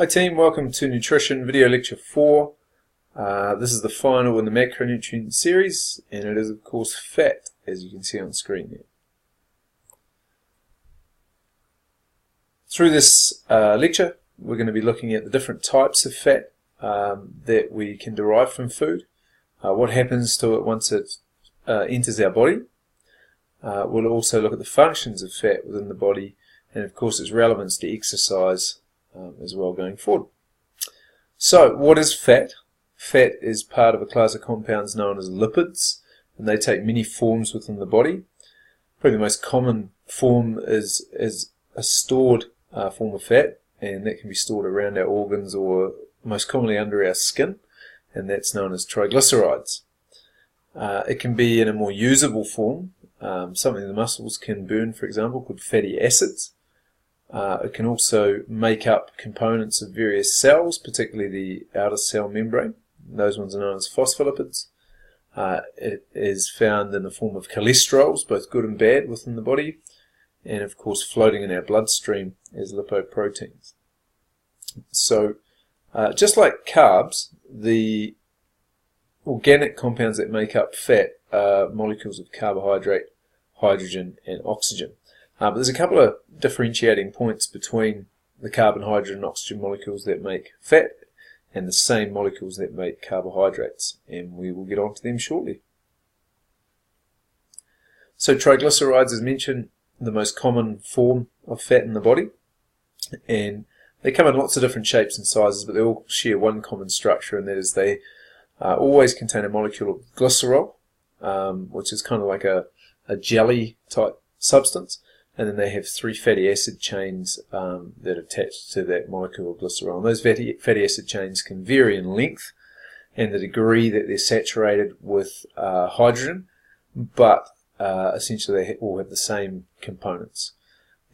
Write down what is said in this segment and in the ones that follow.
Hi team, welcome to Nutrition Video Lecture 4. This is the final in the macronutrient series, and it is of course fat, as you can see on the screen here. Through this lecture, we're going to be looking at the different types of fat that we can derive from food, what happens to it once it enters our body. We'll also look at the functions of fat within the body, and of course its relevance to exercise as well going forward. So, what is fat? Fat is part of a class of compounds known as lipids, and they take many forms within the body. Probably the most common form is a stored form of fat, and that can be stored around our organs or most commonly under our skin, and that's known as triglycerides. It can be in a more usable form, something the muscles can burn, for example, called fatty acids. It can also make up components of various cells, particularly the outer cell membrane. Those ones are known as phospholipids. It is found in the form of cholesterols, both good and bad, within the body, and of course floating in our bloodstream as lipoproteins. So, just like carbs, the organic compounds that make up fat are molecules of carbohydrate, hydrogen, and oxygen. But there's a couple of differentiating points between the carbon, hydrogen, and oxygen molecules that make fat and the same molecules that make carbohydrates, and we will get onto them shortly. So triglycerides, as mentioned, the most common form of fat in the body, and they come in lots of different shapes and sizes, but they all share one common structure, and that is they always contain a molecule of glycerol, which is kind of like a jelly type substance. And then they have three fatty acid chains that attach to that molecule of glycerol. And those fatty acid chains can vary in length and the degree that they're saturated with hydrogen, but essentially they all have the same components.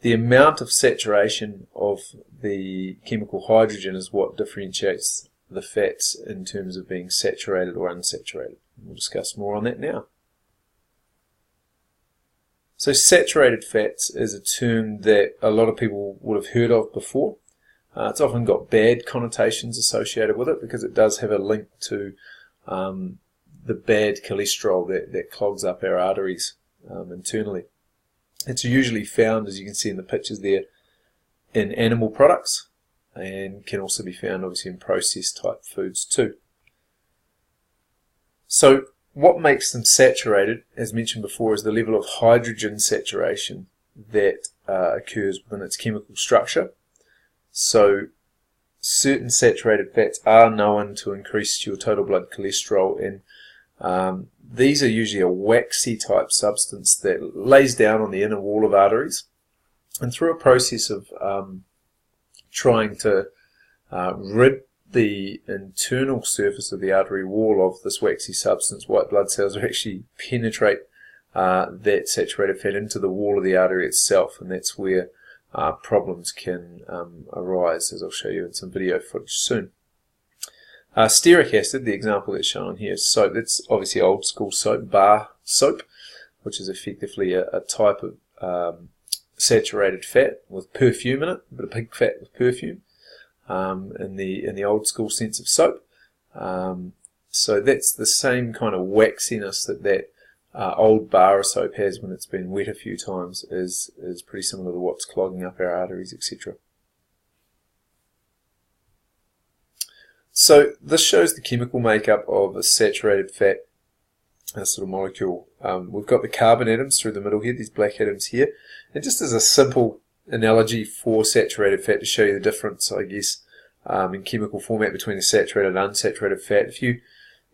The amount of saturation of the chemical hydrogen is what differentiates the fats in terms of being saturated or unsaturated. We'll discuss more on that now. So saturated fats is a term that a lot of people would have heard of before. It's often got bad connotations associated with it because it does have a link to the bad cholesterol that clogs up our arteries internally. It's usually found, as you can see in the pictures there, in animal products, and can also be found obviously in processed type foods too. So what makes them saturated, as mentioned before, is the level of hydrogen saturation that occurs within its chemical structure. So certain saturated fats are known to increase your total blood cholesterol, and these are usually a waxy type substance that lays down on the inner wall of arteries, and through a process of trying to rid the internal surface of the artery wall of this waxy substance, white blood cells will actually penetrate that saturated fat into the wall of the artery itself, and that's where problems can arise, as I'll show you in some video footage soon. Stearic acid, the example that's shown here, is soap. That's obviously old school soap, bar soap, which is effectively a type of saturated fat with perfume in it, a bit of pig fat with perfume. In the old school sense of soap. So that's the same kind of waxiness that old bar of soap has when it's been wet a few times is pretty similar to what's clogging up our arteries, etc. So this shows the chemical makeup of a saturated fat sort of molecule. We've got the carbon atoms through the middle here, these black atoms here, and just as a simple analogy for saturated fat to show you the difference, I guess, in chemical format between a saturated and unsaturated fat.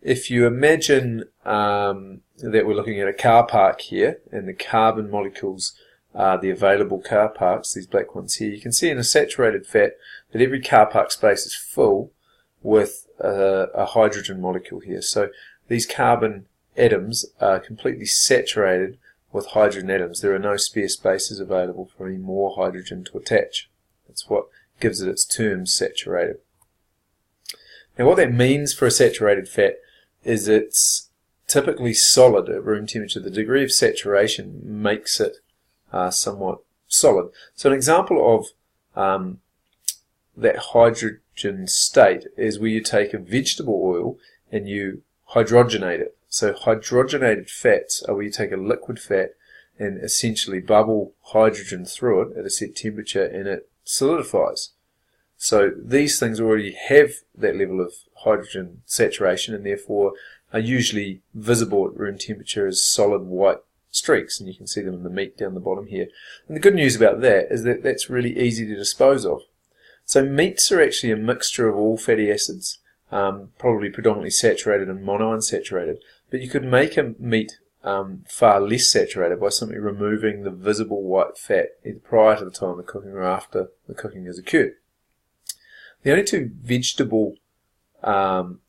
If you imagine that we're looking at a car park here, and the carbon molecules are the available car parks, these black ones here, you can see in a saturated fat that every car park space is full with a hydrogen molecule here. So these carbon atoms are completely saturated with hydrogen atoms. There are no spare spaces available for any more hydrogen to attach. That's what gives it its term saturated. Now what that means for a saturated fat is it's typically solid at room temperature. The degree of saturation makes it somewhat solid. So an example of that hydrogen state is where you take a vegetable oil and you hydrogenate it. So hydrogenated fats are where you take a liquid fat and essentially bubble hydrogen through it at a set temperature and it solidifies. So these things already have that level of hydrogen saturation and therefore are usually visible at room temperature as solid white streaks, and you can see them in the meat down the bottom here. And the good news about that is that that's really easy to dispose of. So meats are actually a mixture of all fatty acids, probably predominantly saturated and monounsaturated, but you could make a meat far less saturated by simply removing the visible white fat either prior to the time of cooking or after the cooking has occurred. The only two vegetable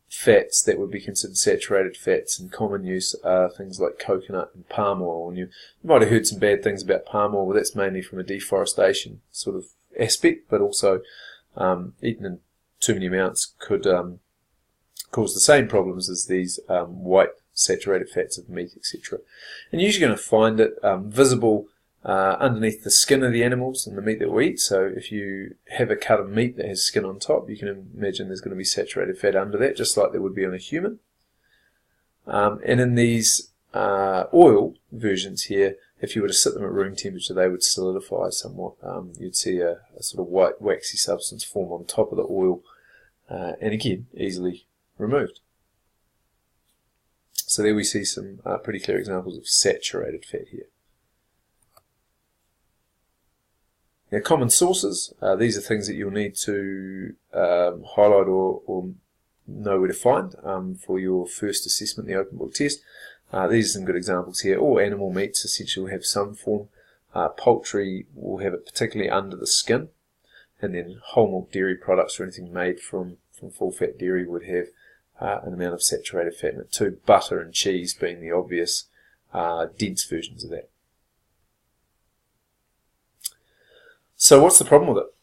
fats that would be considered saturated fats in common use are things like coconut and palm oil. And you might have heard some bad things about palm oil, but that's mainly from a deforestation sort of aspect, but also eaten in too many amounts could cause the same problems as these white saturated fats of meat, etc. And you're usually going to find it visible underneath the skin of the animals and the meat that we eat. So if you have a cut of meat that has skin on top, you can imagine there's going to be saturated fat under that, just like there would be on a human. And in these oil versions here, if you were to sit them at room temperature, they would solidify somewhat. You'd see a sort of white waxy substance form on top of the oil, and again, easily removed. So there we see some pretty clear examples of saturated fat here. Now, common sources, these are things that you'll need to highlight or know where to find for your first assessment, the open book test. These are some good examples here. All animal meats essentially will have some form. Poultry will have it particularly under the skin, and then whole milk dairy products or anything made from full fat dairy would have an amount of saturated fat in it too. Butter and cheese being the obvious dense versions of that. So what's the problem with it?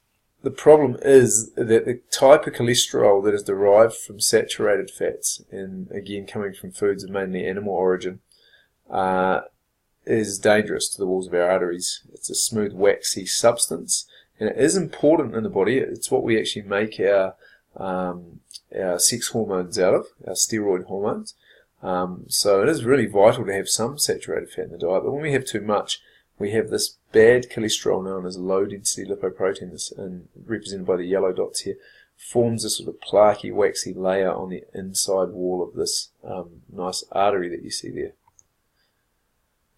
The problem is that the type of cholesterol that is derived from saturated fats, and again coming from foods of mainly animal origin, is dangerous to the walls of our arteries. It's a smooth, waxy substance, and it is important in the body. It's what we actually make our sex hormones out of, our steroid hormones. So it is really vital to have some saturated fat in the diet, but when we have too much, we have this bad cholesterol known as low-density lipoprotein, and represented by the yellow dots here, forms a sort of plaquey, waxy layer on the inside wall of this nice artery that you see there.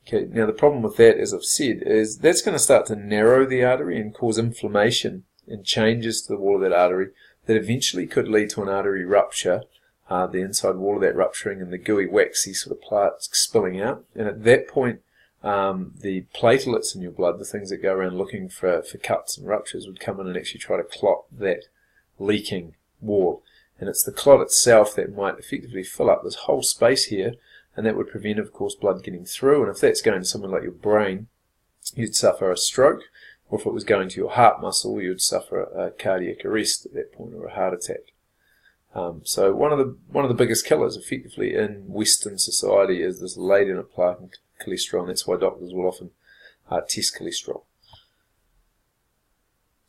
Okay, now the problem with that, as I've said, is that's going to start to narrow the artery and cause inflammation and changes to the wall of that artery that eventually could lead to an artery rupture, the inside wall of that rupturing and the gooey, waxy sort of plaques spilling out. And at that point, the platelets in your blood, the things that go around looking for cuts and ruptures, would come in and actually try to clot that leaking wall. And it's the clot itself that might effectively fill up this whole space here, and that would prevent, of course, blood getting through. And if that's going to somewhere like your brain, you'd suffer a stroke, or if it was going to your heart muscle, you'd suffer a cardiac arrest at that point, or a heart attack. So one of the biggest killers, effectively, in Western society is this laden of plaque and cholesterol, and that's why doctors will often test cholesterol.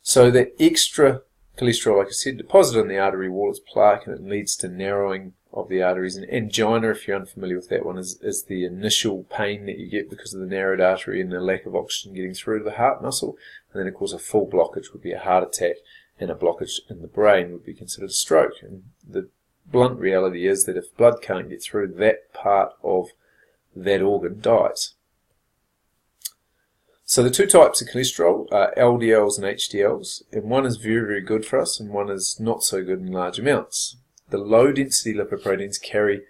So that extra cholesterol, like I said, deposited in the artery wall is plaque, and it leads to narrowing of the arteries. And angina, if you're unfamiliar with that one, is the initial pain that you get because of the narrowed artery and the lack of oxygen getting through to the heart muscle. And then, of course, a full blockage would be a heart attack, and a blockage in the brain would be considered a stroke. And the blunt reality is that if blood can't get through, that part of that organ dies. So the two types of cholesterol are LDLs and HDLs, and one is very, very good for us, and one is not so good in large amounts. The low-density lipoproteins carry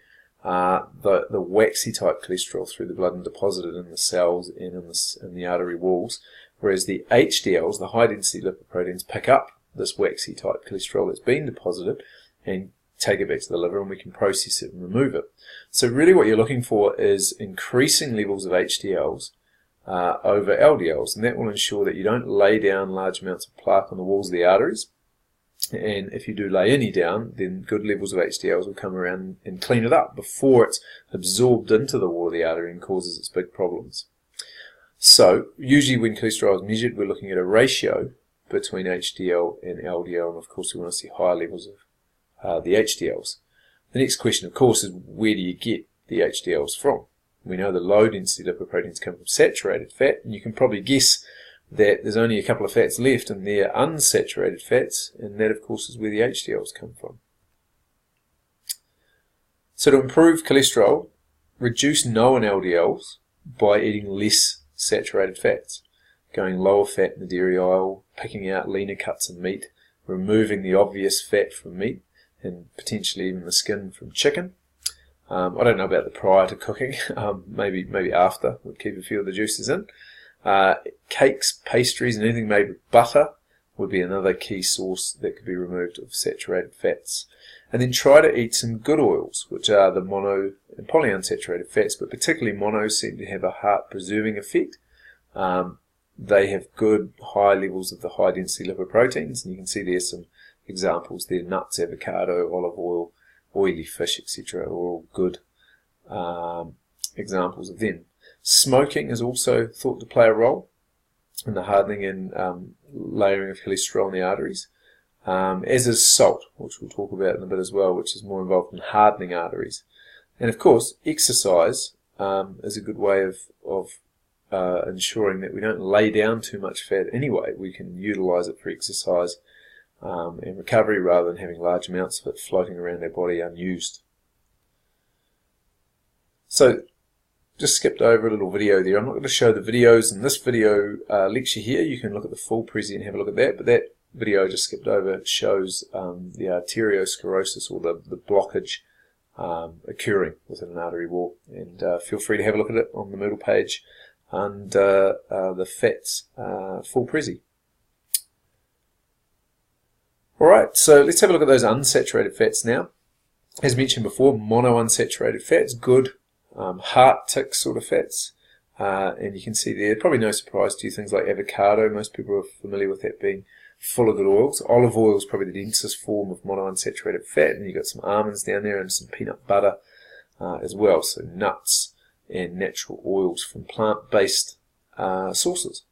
the waxy type cholesterol through the blood and deposited in the cells and in the artery walls, whereas the HDLs, the high-density lipoproteins, pick up this waxy type cholesterol that's been deposited and take it back to the liver, and we can process it and remove it. So really what you're looking for is increasing levels of HDLs over LDLs, and that will ensure that you don't lay down large amounts of plaque on the walls of the arteries. And if you do lay any down, then good levels of HDLs will come around and clean it up before it's absorbed into the wall of the artery and causes its big problems. So usually when cholesterol is measured, we're looking at a ratio between HDL and LDL, and of course we want to see higher levels of the HDLs. The next question, of course, is where do you get the HDLs from? We know the low density lipoproteins come from saturated fat, and you can probably guess that there's only a couple of fats left, and they're unsaturated fats, and that of course is where the HDLs come from. So to improve cholesterol, reduce known LDLs by eating less saturated fats, going lower fat in the dairy aisle, picking out leaner cuts of meat, removing the obvious fat from meat, and potentially even the skin from chicken. I don't know about the prior to cooking, maybe after, would keep a few of the juices in. Cakes, pastries, and anything made with butter would be another key source that could be removed of saturated fats. And then try to eat some good oils, which are the mono and polyunsaturated fats, but particularly monos seem to have a heart-preserving effect. They have good high levels of the high-density lipoproteins, and you can see there's some examples there: nuts, avocado, olive oil, oily fish, etc. are all good examples of them. Smoking is also thought to play a role in the hardening and layering of cholesterol in the arteries, as is salt, which we'll talk about in a bit as well, which is more involved in hardening arteries. And of course, exercise is a good way of ensuring that we don't lay down too much fat anyway. We can utilize it for exercise and recovery rather than having large amounts of it floating around our body unused. So, just skipped over a little video there. I'm not going to show the videos in this video lecture here. You can look at the full Prezi and have a look at that, but that video I just skipped over shows the arteriosclerosis, or the blockage occurring within an artery wall. And feel free to have a look at it on the Moodle page and the FATS full Prezi. Alright, so let's have a look at those unsaturated fats now. As mentioned before, monounsaturated fats, good heart tick sort of fats, and you can see there, probably no surprise to you, things like avocado. Most people are familiar with that being full of good oils. Olive oil is probably the densest form of monounsaturated fat, and you've got some almonds down there and some peanut butter as well, so nuts and natural oils from plant-based sources.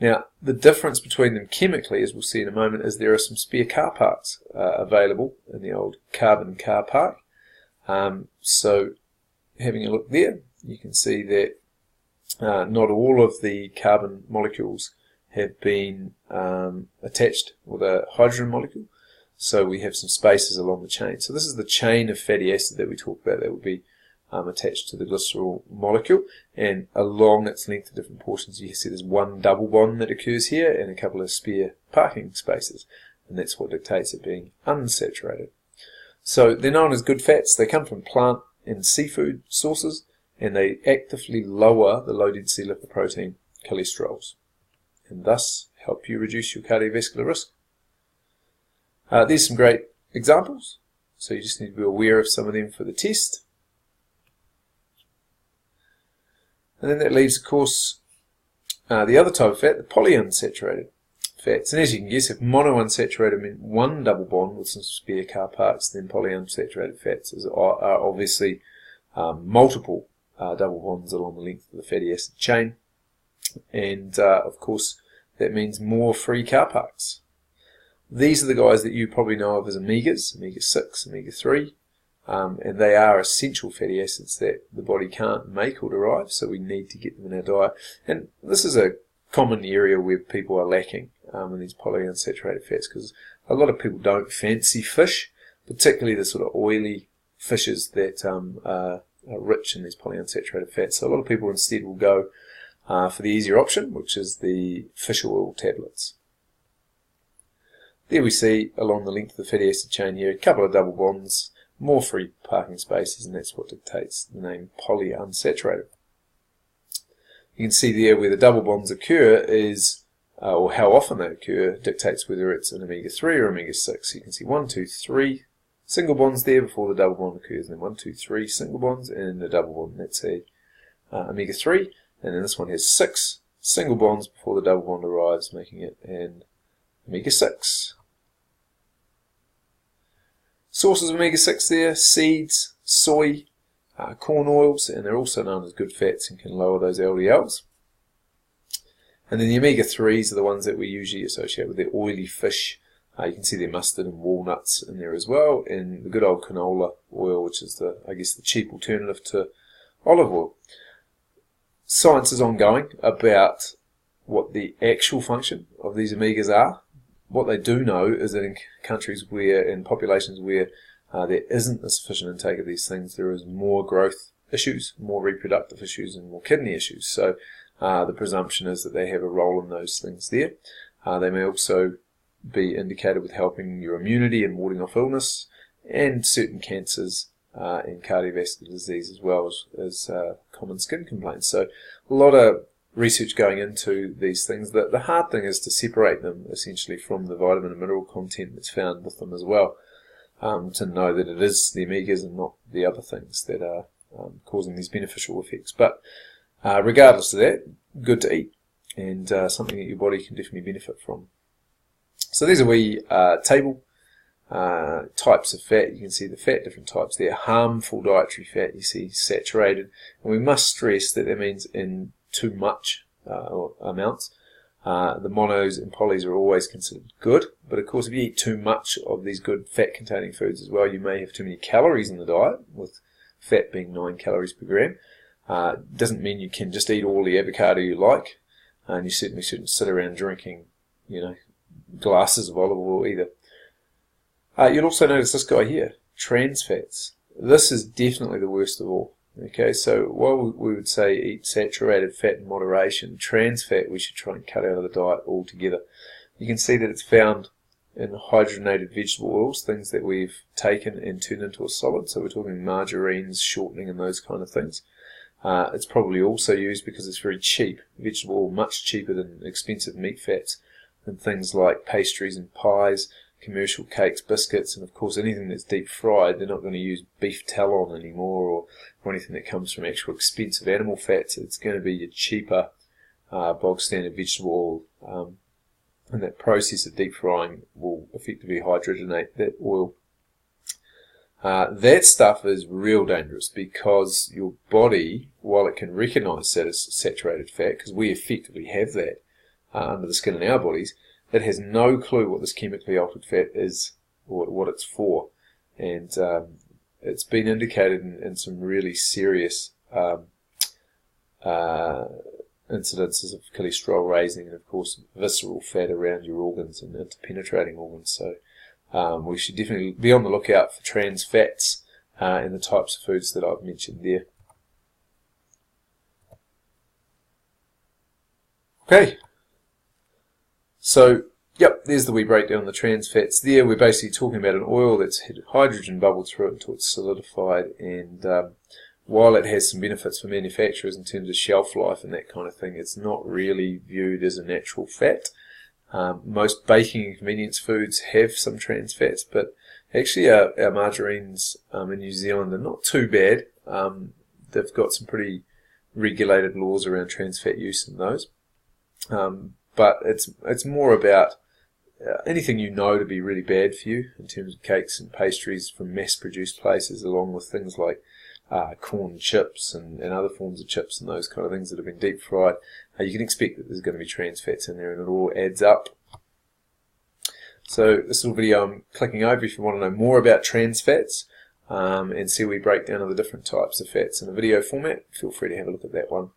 Now, the difference between them chemically, as we'll see in a moment, is there are some spare car parts available in the old carbon car park. So having a look there, you can see that not all of the carbon molecules have been attached with a hydrogen molecule, so we have some spaces along the chain. So this is the chain of fatty acid that we talked about that would be attached to the glycerol molecule, and along its length of different portions you can see there's one double bond that occurs here and a couple of spare parking spaces, and that's what dictates it being unsaturated. So they're known as good fats. They come from plant and seafood sources, and they actively lower the low density lipoprotein cholesterols and thus help you reduce your cardiovascular risk. There's some great examples, so you just need to be aware of some of them for the test. And then that leaves, of course, the other type of fat, the polyunsaturated fats. And as you can guess, if monounsaturated meant one double bond with some spare car parts, then polyunsaturated fats are obviously multiple double bonds along the length of the fatty acid chain. And of course, that means more free car parks. These are the guys that you probably know of as omegas, omega-6, omega-3. And they are essential fatty acids that the body can't make or derive, so we need to get them in our diet. And this is a common area where people are lacking in these polyunsaturated fats, because a lot of people don't fancy fish, particularly the sort of oily fishes that are rich in these polyunsaturated fats. So a lot of people instead will go for the easier option, which is the fish oil tablets. There we see along the length of the fatty acid chain here a couple of double bonds, more free parking spaces, and that's what dictates the name polyunsaturated. You can see there where the double bonds occur is, or how often they occur, dictates whether it's an omega-3 or omega-6. You can see 1, 2, 3 single bonds there before the double bond occurs, and then 1, 2, 3 single bonds and the double bond. That's a omega-3, and then this one has 6 single bonds before the double bond arrives, making it an omega-6. Sources of omega-6 there: seeds, soy, corn oils, and they're also known as good fats and can lower those LDLs. And then the omega-3s are the ones that we usually associate with the oily fish. You can see their mustard and walnuts in there as well, and the good old canola oil, which is I guess the cheap alternative to olive oil. Science is ongoing about what the actual function of these omegas are. What they do know is that in countries in populations where there isn't a sufficient intake of these things, there is more growth issues, more reproductive issues, and more kidney issues. So the presumption is that they have a role in those things there. They may also be indicated with helping your immunity and warding off illness and certain cancers and cardiovascular disease, as well as common skin complaints. So a lot of research going into these things. The hard thing is to separate them essentially from the vitamin and mineral content that's found with them as well, to know that it is the omegas and not the other things that are causing these beneficial effects. But regardless of that, good to eat, and something that your body can definitely benefit from. So there's a wee table, types of fat. You can see the fat, different types there. Harmful dietary fat, you see saturated. And we must stress that means in too much amounts. The monos and polys are always considered good, but of course if you eat too much of these good fat-containing foods as well, you may have too many calories in the diet, with fat being 9 calories per gram. Doesn't mean you can just eat all the avocado you like, and you certainly shouldn't sit around drinking, glasses of olive oil either. You'll also notice this guy here, trans fats. This is definitely the worst of all. Okay, so while we would say eat saturated fat in moderation, trans fat we should try and cut out of the diet altogether. You can see that it's found in hydrogenated vegetable oils, things that we've taken and turned into a solid. So we're talking margarines, shortening, and those kind of things. It's probably also used because it's very cheap. Vegetable oil, much cheaper than expensive meat fats, and things like pastries and pies, commercial cakes, biscuits, and of course anything that's deep fried. They're not going to use beef talon anymore, or anything that comes from actual expensive animal fats. It's going to be your cheaper bog standard vegetable oil, and that process of deep frying will effectively hydrogenate that oil. That stuff is real dangerous, because your body, while it can recognize that as saturated fat, because we effectively have that under the skin in our bodies, it has no clue what this chemically altered fat is or what it's for. And it's been indicated in some really serious incidences of cholesterol raising, and of course visceral fat around your organs and interpenetrating organs. So we should definitely be on the lookout for trans fats in the types of foods that I've mentioned there. Okay. So, yep, there's the wee breakdown of the trans fats there. We're basically talking about an oil that's had hydrogen bubbled through it until it's solidified, and while it has some benefits for manufacturers in terms of shelf life and that kind of thing, it's not really viewed as a natural fat. Most baking and convenience foods have some trans fats, but actually our margarines in New Zealand are not too bad. They've got some pretty regulated laws around trans fat use in those. But it's more about anything to be really bad for you in terms of cakes and pastries from mass-produced places, along with things like corn chips and other forms of chips and those kind of things that have been deep fried. You can expect that there's going to be trans fats in there, and it all adds up. So this little video I'm clicking over if you want to know more about trans fats and see a wee breakdown of the different types of fats in a video format. Feel free to have a look at that one.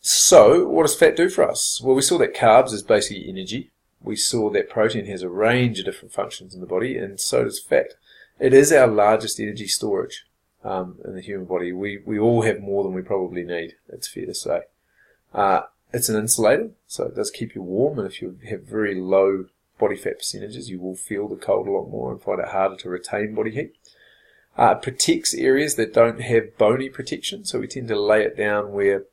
So, what does fat do for us? Well, we saw that carbs is basically energy. We saw that protein has a range of different functions in the body, and so does fat. It is our largest energy storage in the human body. We all have more than we probably need, it's fair to say. It's an insulator, so it does keep you warm, and if you have very low body fat percentages, you will feel the cold a lot more and find it harder to retain body heat. It protects areas that don't have bony protection, so we tend to lay it down where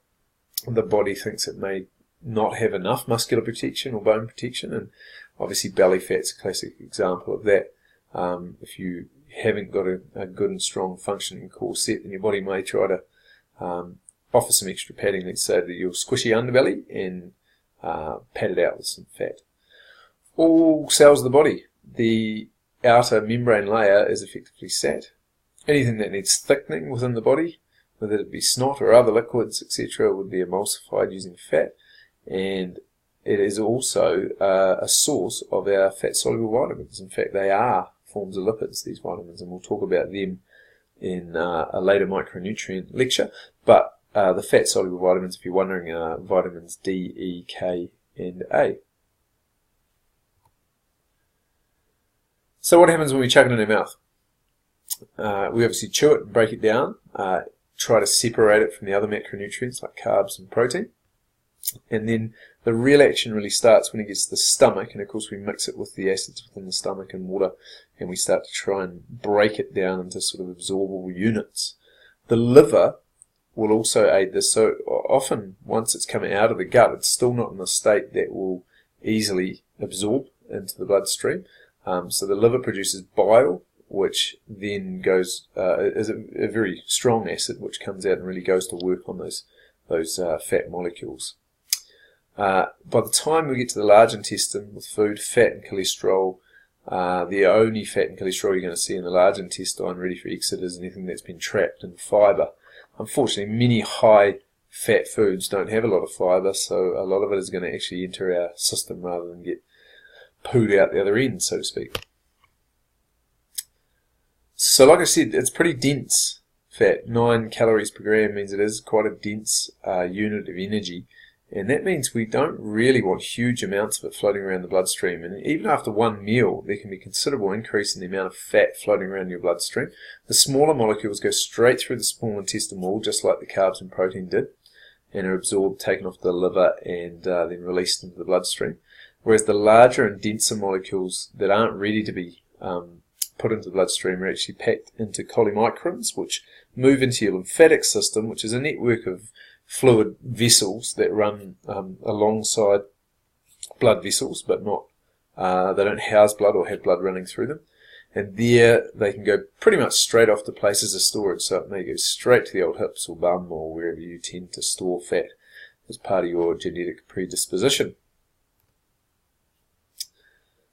the body thinks it may not have enough muscular protection or bone protection, and obviously belly fat's a classic example of that. If you haven't got a good and strong functioning core set, then your body may try to offer some extra padding, let's say, to your squishy underbelly, and pad it out with some fat. All cells of the body, the outer membrane layer is effectively sat. Anything that needs thickening within the body, whether it be snot or other liquids, etc., would be emulsified using fat. and it is also a source of our fat-soluble vitamins. In fact, they are forms of lipids, these vitamins, and we'll talk about them in a later micronutrient lecture. But the fat-soluble vitamins, if you're wondering, are vitamins D, E, K, and A. So what happens when we chuck it in our mouth? We obviously chew it and break it down, try to separate it from the other macronutrients like carbs and protein. And then the real action really starts when it gets to the stomach, and of course we mix it with the acids within the stomach and water, and we start to try and break it down into sort of absorbable units. The liver will also aid this, so often once it's come out of the gut, it's still not in a state that will easily absorb into the bloodstream. So the liver produces bile, which then goes is a very strong acid, which comes out and really goes to work on those fat molecules. By the time we get to the large intestine with food, fat and cholesterol, the only fat and cholesterol you're going to see in the large intestine ready for exit is anything that's been trapped in fibre. Unfortunately, many high fat foods don't have a lot of fibre, so a lot of it is going to actually enter our system rather than get pooed out the other end, so to speak. So like I said, it's pretty dense fat. 9 calories per gram means it is quite a dense unit of energy, and that means we don't really want huge amounts of it floating around the bloodstream. And even after one meal, there can be considerable increase in the amount of fat floating around your bloodstream. The smaller molecules go straight through the small intestine wall, just like the carbs and protein did, and are absorbed, taken off the liver, and then released into the bloodstream. Whereas the larger and denser molecules that aren't ready to be put into the bloodstream are actually packed into chylomicrons, which move into your lymphatic system, which is a network of fluid vessels that run alongside blood vessels, but not they don't house blood or have blood running through them. And there they can go pretty much straight off to places of storage, so it may go straight to the old hips or bum or wherever you tend to store fat as part of your genetic predisposition.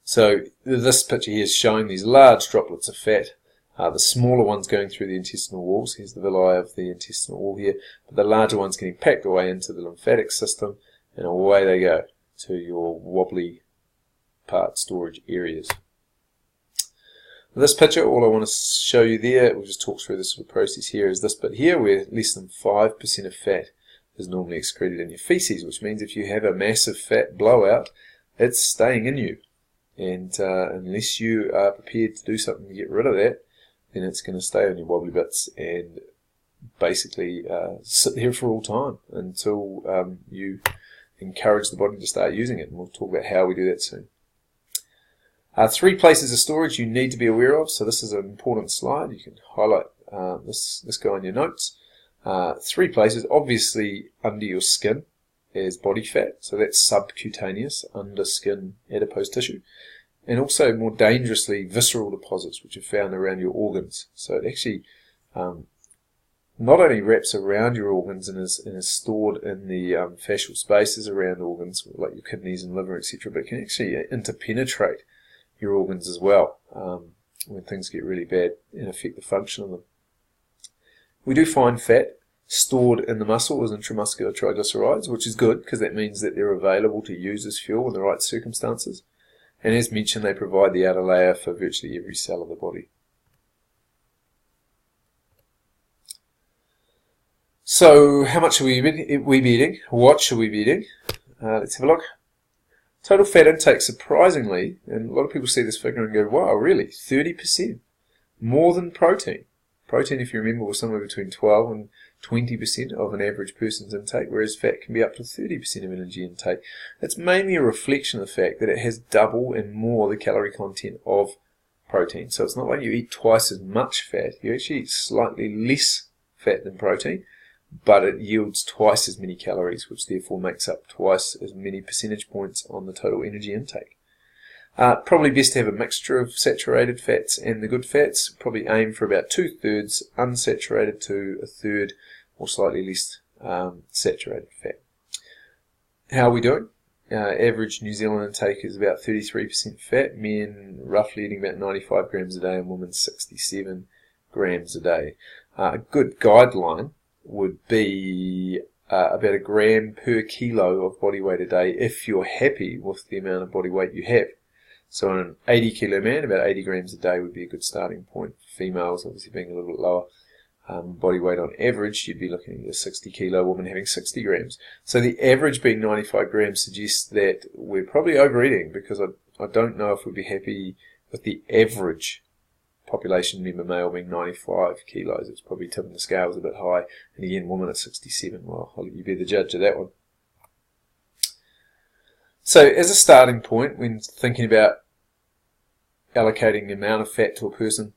So this picture here is showing these large droplets of fat, the smaller ones going through the intestinal walls. Here's the villi of the intestinal wall here, but the larger ones getting packed away into the lymphatic system, and away they go to your wobbly part storage areas. This picture, all I want to show you there, we'll just talk through this sort of process here, is this bit here where less than 5% of fat is normally excreted in your feces, which means if you have a massive fat blowout, it's staying in you. And unless you are prepared to do something to get rid of that, then it's going to stay on your wobbly bits and basically sit there for all time until you encourage the body to start using it. And we'll talk about how we do that soon. 3 places of storage you need to be aware of. So this is an important slide. You can highlight this guy in your notes. 3 places, obviously under your skin is body fat, so that's subcutaneous, under skin adipose tissue, and also more dangerously visceral deposits which are found around your organs. So it actually not only wraps around your organs and is stored in the fascial spaces around organs like your kidneys and liver, etc., but it can actually interpenetrate your organs as well when things get really bad and affect the function of them. We do find fat stored in the muscle as intramuscular triglycerides, which is good because that means that they're available to use as fuel in the right circumstances. And as mentioned, they provide the outer layer for virtually every cell of the body. So how much should we be eating? What should we be eating? Let's have a look. Total fat intake, surprisingly, and a lot of people see this figure and go, wow, really? 30%? More than protein. Protein, if you remember, was somewhere between 12 and 20% of an average person's intake, whereas fat can be up to 30% of energy intake. It's mainly a reflection of the fact that it has double and more the calorie content of protein. So it's not like you eat twice as much fat. You actually eat slightly less fat than protein, but it yields twice as many calories, which therefore makes up twice as many percentage points on the total energy intake. Probably best to have a mixture of saturated fats and the good fats. Probably aim for about 2/3 unsaturated to 1/3 or slightly less saturated fat. How are we doing? Average New Zealand intake is about 33% fat, men roughly eating about 95 grams a day and women 67 grams a day. A good guideline would be about a gram per kilo of body weight a day if you're happy with the amount of body weight you have. So on an 80 kilo man, about 80 grams a day would be a good starting point. Females obviously being a little bit lower. Body weight on average, you'd be looking at a 60 kilo woman having 60 grams. So the average being 95 grams suggests that we're probably overeating, because I don't know if we'd be happy with the average population member male being 95 kilos. It's probably tipping the scales a bit high. And again, woman at 67. Well, I'll let you be the judge of that one. So as a starting point, when thinking about allocating the amount of fat to a person,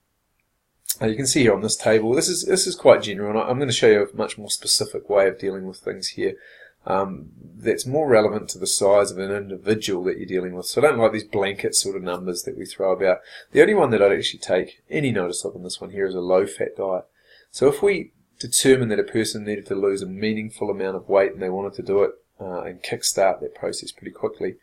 you can see here on this table, this is quite general, and I'm going to show you a much more specific way of dealing with things here that's more relevant to the size of an individual that you're dealing with. So I don't like these blanket sort of numbers that we throw about. The only one that I'd actually take any notice of in this one here is a low-fat diet. So if we determine that a person needed to lose a meaningful amount of weight and they wanted to do it and kickstart that process pretty quickly,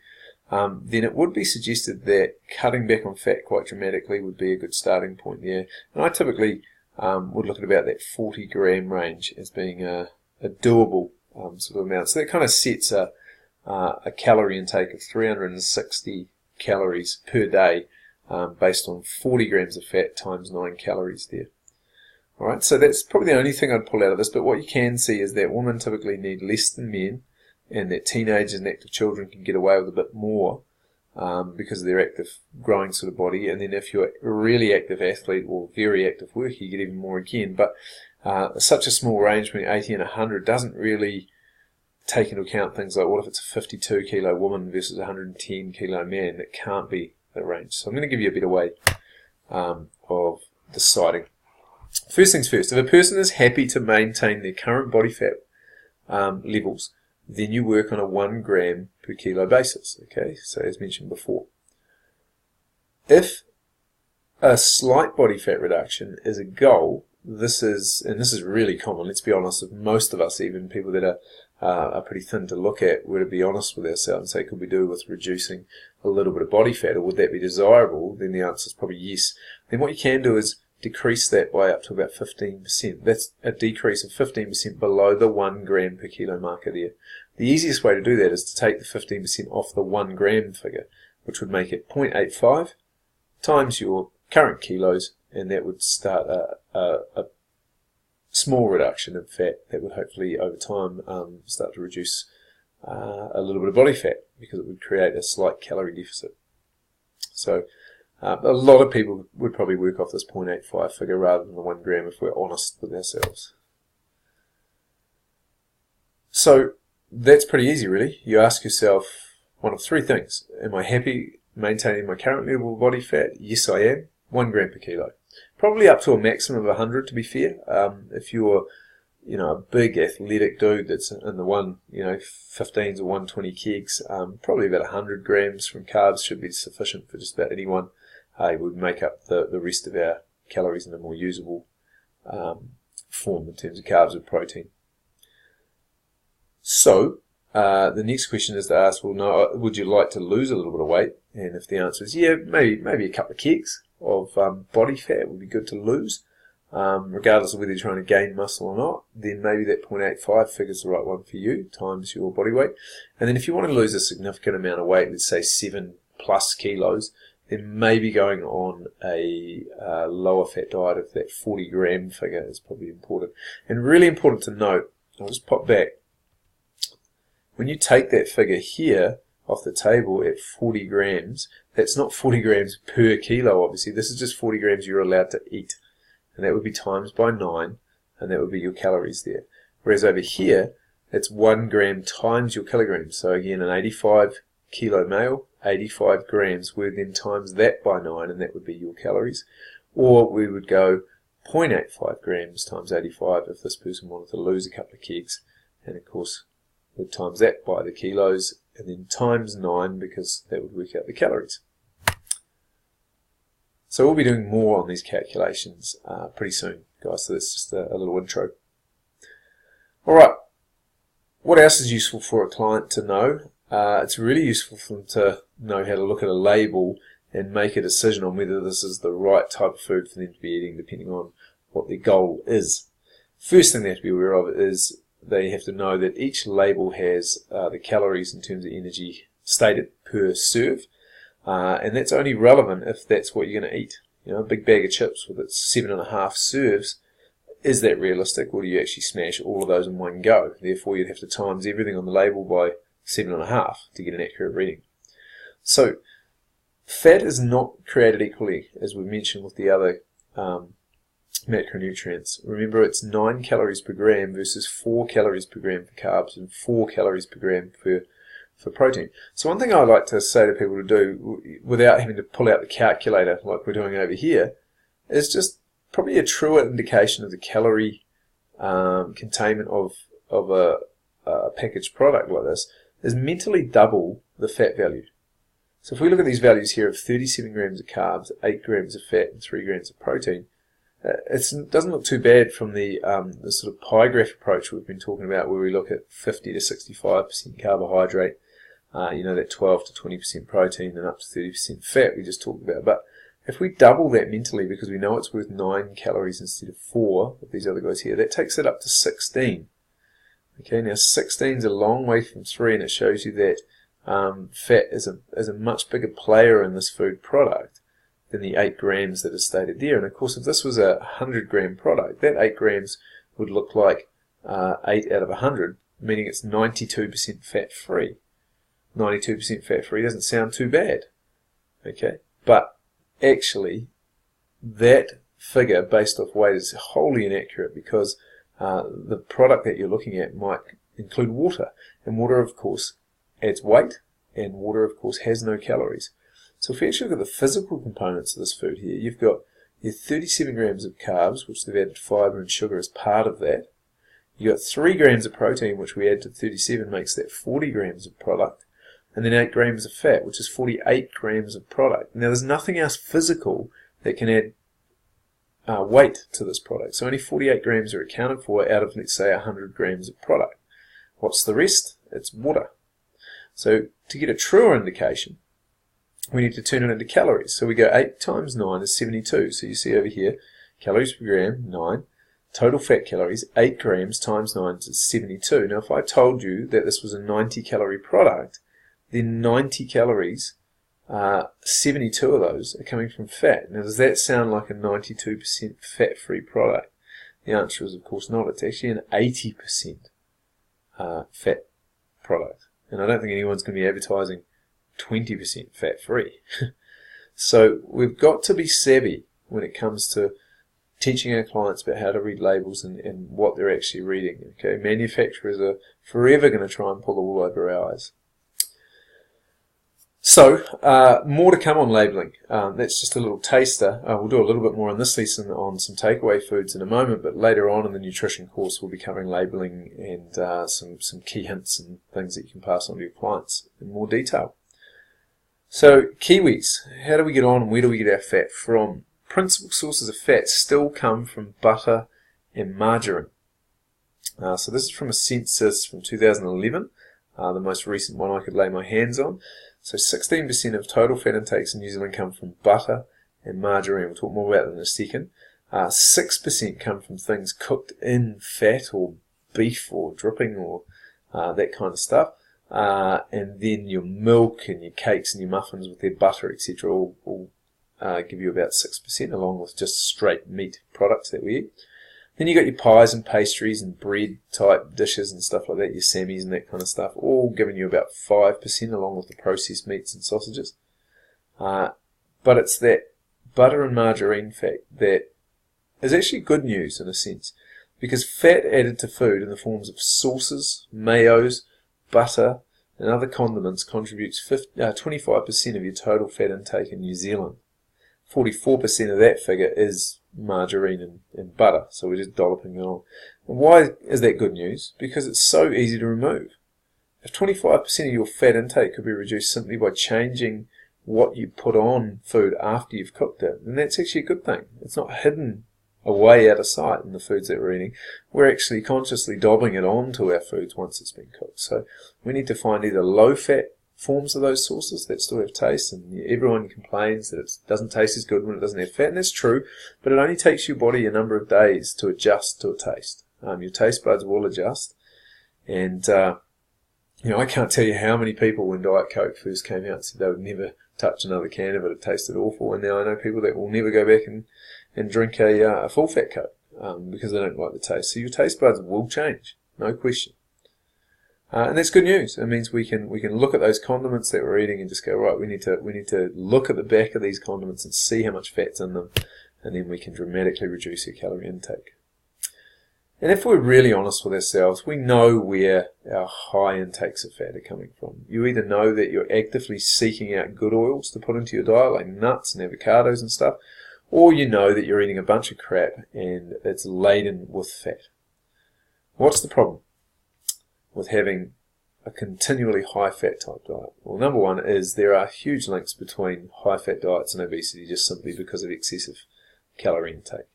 then it would be suggested that cutting back on fat quite dramatically would be a good starting point there. And I typically would look at about that 40 gram range as being a doable sort of amount. So that kind of sets a calorie intake of 360 calories per day based on 40 grams of fat times 9 calories there. Alright, so that's probably the only thing I'd pull out of this, but what you can see is that women typically need less than men, and that teenagers and active children can get away with a bit more because of their active, growing sort of body. And then if you're a really active athlete or very active worker, you get even more again. But such a small range between 80 and 100 doesn't really take into account things like, what if it's a 52 kilo woman versus a 110 kilo man? That can't be the range. So I'm going to give you a better way of deciding. First things first, if a person is happy to maintain their current body fat levels, then you work on a 1 gram per kilo basis, okay, so as mentioned before. If a slight body fat reduction is a goal, this is really common, let's be honest, of most of us, even people that are pretty thin to look at, were to be honest with ourselves and say, could we do with reducing a little bit of body fat, or would that be desirable? Then the answer is probably yes. Then what you can do is decrease that by up to about 15%. That's a decrease of 15% below the 1 gram per kilo marker there. The easiest way to do that is to take the 15% off the 1 gram figure, which would make it 0.85 times your current kilos, and that would start a small reduction in fat that would hopefully over time start to reduce a little bit of body fat, because it would create a slight calorie deficit. So a lot of people would probably work off this 0.85 figure rather than the 1 gram if we're honest with ourselves. So that's pretty easy, really. You ask yourself one of 3 things. Am I happy maintaining my current level of body fat? Yes, I am. 1 gram per kilo. Probably up to a maximum of 100, to be fair. If you're, a big athletic dude that's in the 15s or 120 kegs, probably about 100 grams from carbs should be sufficient for just about anyone. It would make up the rest of our calories in a more usable form in terms of carbs and protein. So, the next question is to ask, well, no, would you like to lose a little bit of weight? And if the answer is yeah, maybe a couple of kegs of body fat would be good to lose, regardless of whether you're trying to gain muscle or not, then maybe that 0.85 figure is the right one for you, times your body weight. And then if you want to lose a significant amount of weight, let's say 7+ kilos, then maybe going on a lower fat diet of that 40 gram figure is probably important. And really important to note, I'll just pop back, when you take that figure here off the table at 40 grams, that's not 40 grams per kilo, obviously. This is just 40 grams you're allowed to eat. And that would be times by 9, and that would be your calories there. Whereas over here, that's 1 gram times your kilograms. So again, an 85 kilo male, 85 grams, we would then times that by 9, and that would be your calories. Or we would go 0.85 grams times 85 if this person wanted to lose a couple of kegs. And of course, we'd times that by the kilos, and then times 9, because that would work out the calories. So we'll be doing more on these calculations pretty soon, guys, so that's just a little intro. Alright, what else is useful for a client to know? It's really useful for them to know how to look at a label and make a decision on whether this is the right type of food for them to be eating, depending on what their goal is. First thing they have to be aware of is they have to know that each label has the calories in terms of energy stated per serve, and that's only relevant if that's what you're going to eat. You know, a big bag of chips with its 7.5 serves, is that realistic, or do you actually smash all of those in one go? Therefore, you'd have to times everything on the label by 7.5 to get an accurate reading. So, fat is not created equally, as we mentioned with the other macronutrients. Remember, it's 9 calories per gram versus 4 calories per gram for carbs and 4 calories per gram for protein. So one thing I like to say to people to do, without having to pull out the calculator like we're doing over here, is just probably a truer indication of the calorie containment of a packaged product like this, is mentally double the fat value. So if we look at these values here of 37 grams of carbs, 8 grams of fat, and 3 grams of protein, it doesn't look too bad from the sort of pie graph approach we've been talking about, where we look at 50 to 65% carbohydrate, that 12 to 20% protein, and up to 30% fat we just talked about. But if we double that mentally, because we know it's worth 9 calories instead of 4 with these other guys here, that takes it up to 16. Okay, now 16 is a long way from 3, and it shows you that fat is a much bigger player in this food product than the 8 grams that is stated there. And of course, if this was a 100 gram product, that 8 grams would look like 8 out of 100, meaning it's 92% fat free. 92% fat free doesn't sound too bad. Okay, but actually, that figure based off weight is wholly inaccurate, because the product that you're looking at might include water, and water, of course, adds weight, and water, of course, has no calories. So if we actually look at the physical components of this food here, you've got your 37 grams of carbs, which they've added fiber and sugar as part of that. You've got 3 grams of protein, which we add to 37, makes that 40 grams of product. And then 8 grams of fat, which is 48 grams of product. Now, there's nothing else physical that can add weight to this product. So only 48 grams are accounted for out of, let's say, 100 grams of product. What's the rest? It's water. So to get a truer indication, we need to turn it into calories. So we go 8 times 9 is 72. So you see over here, calories per gram, 9. Total fat calories, 8 grams times 9 is 72. Now, if I told you that this was a 90 calorie product, then 90 calories, 72 of those are coming from fat. Now, does that sound like a 92% fat-free product? The answer is, of course, not. It's actually an 80% fat product. And I don't think anyone's going to be advertising 20% fat-free. So we've got to be savvy when it comes to teaching our clients about how to read labels and what they're actually reading. Okay, manufacturers are forever going to try and pull the wool over our eyes. So, more to come on labelling. That's just a little taster. We'll do a little bit more in this lesson on some takeaway foods in a moment, but later on in the nutrition course we'll be covering labelling and some key hints and things that you can pass on to your clients in more detail. So, kiwis. How do we get on and where do we get our fat from? Principal sources of fat still come from butter and margarine. So this is from a census from 2011, the most recent one I could lay my hands on. So 16% of total fat intakes in New Zealand come from butter and margarine. We'll talk more about that in a second. 6% come from things cooked in fat or beef or dripping or that kind of stuff. And then your milk and your cakes and your muffins with their butter, etc. all give you about 6%, along with just straight meat products that we eat. Then you got your pies and pastries and bread type dishes and stuff like that, your sammies and that kind of stuff, all giving you about 5%, along with the processed meats and sausages. But it's that butter and margarine fat that is actually good news in a sense, because fat added to food in the forms of sauces, mayos, butter and other condiments contributes 25% of your total fat intake in New Zealand. 44% of that figure is margarine and butter, so we're just dolloping it on. And why is that good news? Because it's so easy to remove. If 25% of your fat intake could be reduced simply by changing what you put on food after you've cooked it, then that's actually a good thing. It's not hidden away out of sight in the foods that we're eating. We're actually consciously daubing it onto our foods once it's been cooked. So we need to find either low-fat forms of those sauces that still have taste, and everyone complains that it doesn't taste as good when it doesn't have fat, and that's true, but it only takes your body a number of days to adjust to a taste. Your taste buds will adjust, And I can't tell you how many people when Diet Coke first came out said they would never touch another can of it. It tasted awful. And now I know people that will never go back and drink a full-fat Coke because they don't like the taste. So your taste buds will change, no question. And that's good news. It means we can look at those condiments that we're eating and just go, right, we need to look at the back of these condiments and see how much fat's in them, and then we can dramatically reduce our calorie intake. And if we're really honest with ourselves, we know where our high intakes of fat are coming from. You either know that you're actively seeking out good oils to put into your diet, like nuts and avocados and stuff, or you know that you're eating a bunch of crap and it's laden with fat. What's the problem with having a continually high-fat type diet? Well, number one is there are huge links between high-fat diets and obesity just simply because of excessive calorie intake.